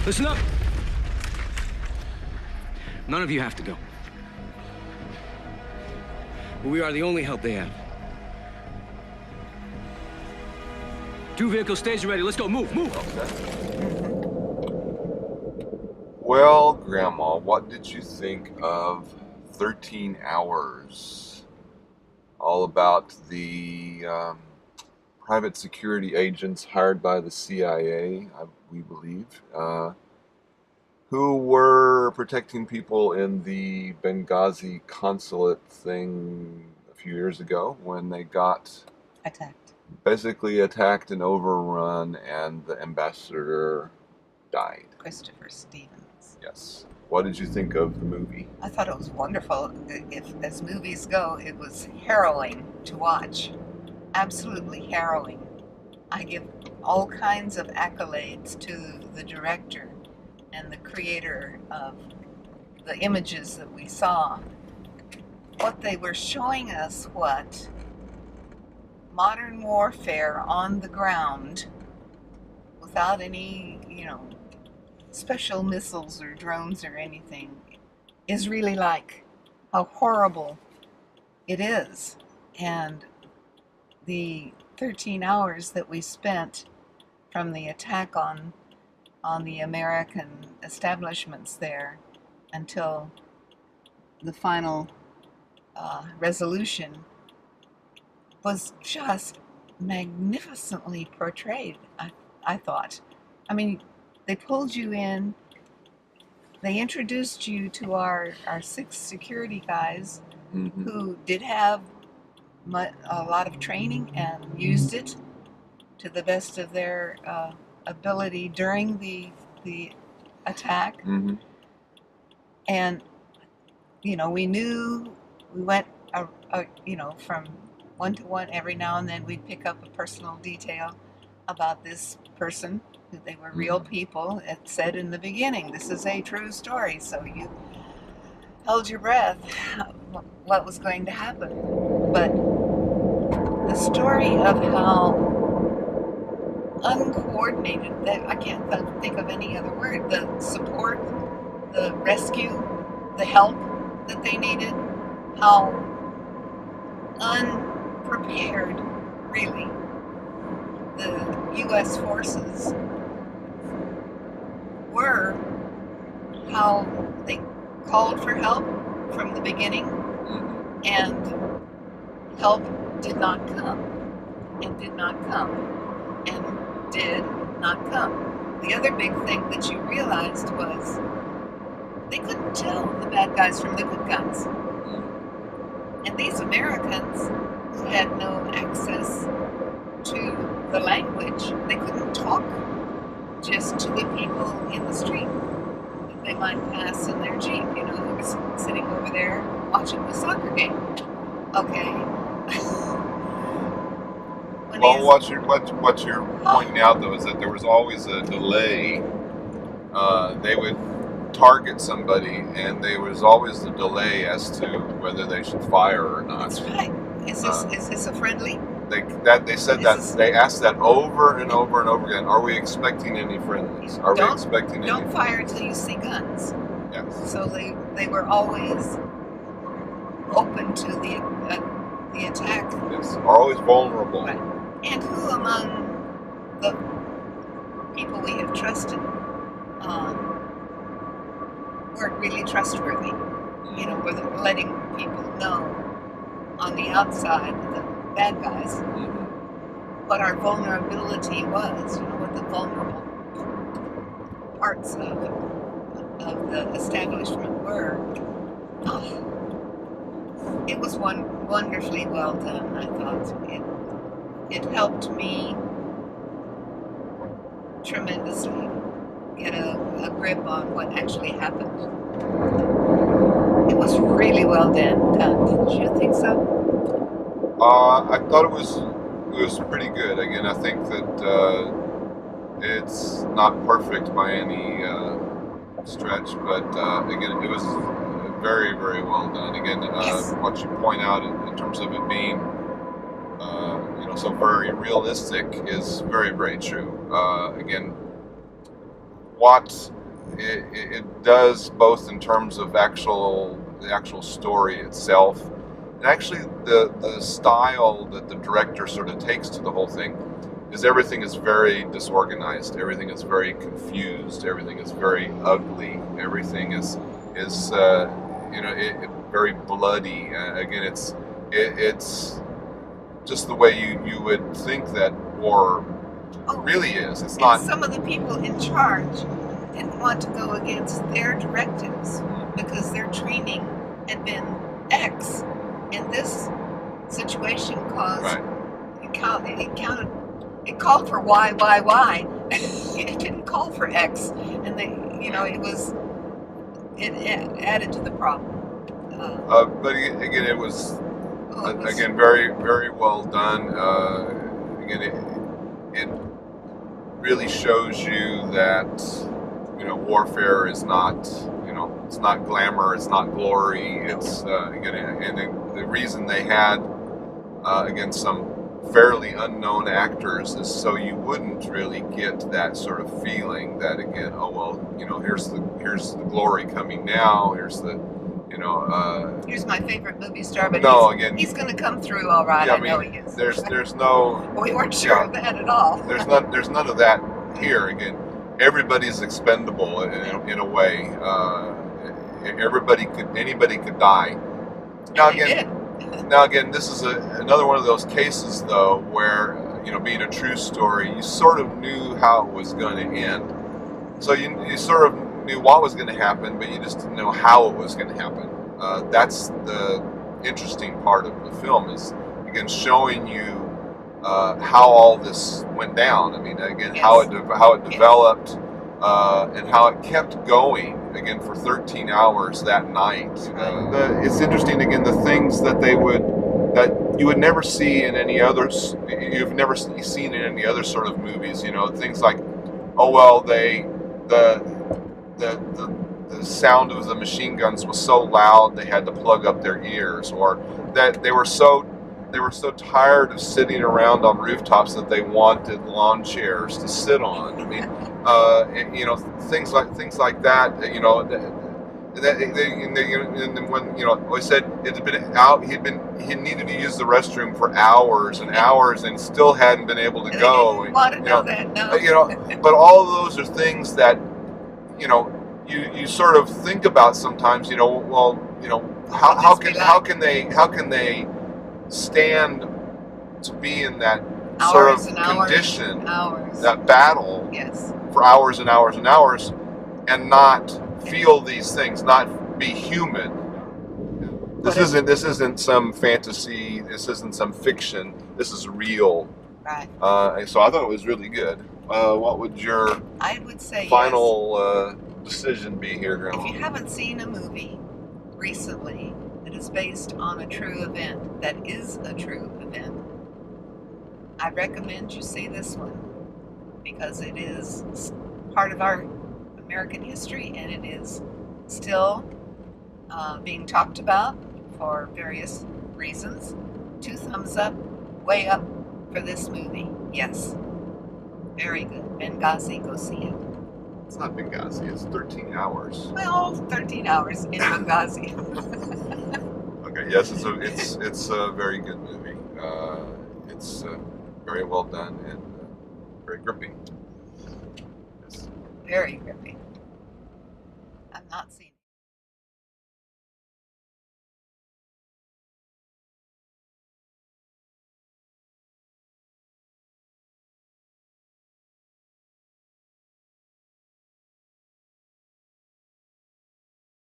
Listen up. None of you have to go. We are the only help they have. 2 vehicles, station ready. Let's go. Move, move. Well, Grandma, what did you think of 13 Hours? All about the private security agents hired by the CIA, we believe, who were protecting people in the Benghazi consulate thing a few years ago when they got basically attacked and overrun, and the ambassador died. Christopher Stevens. Yes. What did you think of the movie? I thought it was wonderful. If as movies go, it was harrowing to watch. Absolutely harrowing. I give all kinds of accolades to the director and the creator of the images that we saw. What they were showing us, what modern warfare on the ground, without any, special missiles or drones or anything, is really like. How horrible it is. And the 13 hours that we spent from the attack on the American establishments there until the final resolution was just magnificently portrayed, I thought. I mean, they pulled you in, they introduced you to our 6 security guys who did have a lot of training and used it to the best of their ability during the attack. And, we knew, we went, from one to one. Every now and then we'd pick up a personal detail about this person. They were real people. It said in the beginning, this is a true story. So you held your breath what was going to happen. But the story of how uncoordinated, I can't think of any other word, the support, the rescue, the help that they needed, how unprepared, really, the U.S. forces were, how they called for help from the beginning, and help did not come, and did not come, and did not come. The other big thing that you realized was they couldn't tell the bad guys from the good guys. And these Americans who had no access to the language, they couldn't talk just to the people in the street that they might pass in their Jeep, who was sitting over there watching the soccer game. Okay. Well, what you're pointing out, though, is that there was always a delay. They would target somebody, and there was always a delay as to whether they should fire or not. That's right. Is this a friendly? They asked that over and over and over again. Are we expecting any friendlies? Don't fire until you see guns. Yes. So they were always open to the attack. Yes. Are always vulnerable. Right. And who among the people we have trusted weren't really trustworthy? Were letting people know on the outside, the bad guys, what our vulnerability was, what the vulnerable parts of the establishment were. It was wonderfully well done, I thought. It helped me tremendously get a grip on what actually happened. It was really well done. Did you think so? I thought it was pretty good. Again, I think that it's not perfect by any stretch, but again, it was very, very well done. Again, Yes. What you point out in terms of it being, so very realistic is very, very true. Again, what it does both in terms of the actual story itself, and actually the style that the director sort of takes to the whole thing is everything is very disorganized, everything is very confused, everything is very ugly, everything is very bloody. Again, it's just the way you would think that war really is. It's not. Some of the people in charge didn't want to go against their directives because their training had been X, and this situation caused it called for Y. It didn't call for X, and it added to the problem. But again, it was again very, very well done. Again, it really shows you that warfare is not it's not glamour, it's not glory. It's again, and the reason they had again some fairly unknown actors is so you wouldn't really get that sort of feeling that again, oh well, here's the glory coming now. Here's the here's my favorite movie star, but he's going to come through all right. Yeah, I know he is. There's no. We weren't sure of that at all. There's none of that here. Again, everybody's expendable in a way. Anybody could die. Now again, this is another one of those cases though where being a true story, you sort of knew how it was going to end. So you sort of knew what was going to happen, but you just didn't know how it was going to happen. That's the interesting part of the film, is again showing you how all this went down. I mean, again, how it developed and how it kept going again for 13 hours that night. It's interesting again, the things that you would never see in any others. You've never seen in any other sort of movies. Things like, oh well, the sound of the machine guns was so loud they had to plug up their ears, or that they were so tired of sitting around on rooftops that they wanted lawn chairs to sit on. I mean, things like that. And then when we said it had been out, he needed to use the restroom for hours and hours and still hadn't been able to go. But all of those are things that you sort of think about sometimes. How can they stand to be in that sort of condition, that battle for hours and hours and hours, and not feel these things, not be human. This isn't some fantasy. This isn't some fiction. This is real. Right. So I thought it was really good. What would your final decision be here, Grandma? If you haven't seen a movie recently that is based on a true event, that is a true event, I recommend you see this one, because it is part of our American history, and it is still being talked about for various reasons. 2 thumbs up, way up for this movie. Yes, very good. Benghazi, go see it. It's not Benghazi, it's 13 hours. Well, 13 hours in Benghazi. Okay, yes, it's a very good movie. It's very well done and very gripping. Yes. Very gripping. I'm not seeing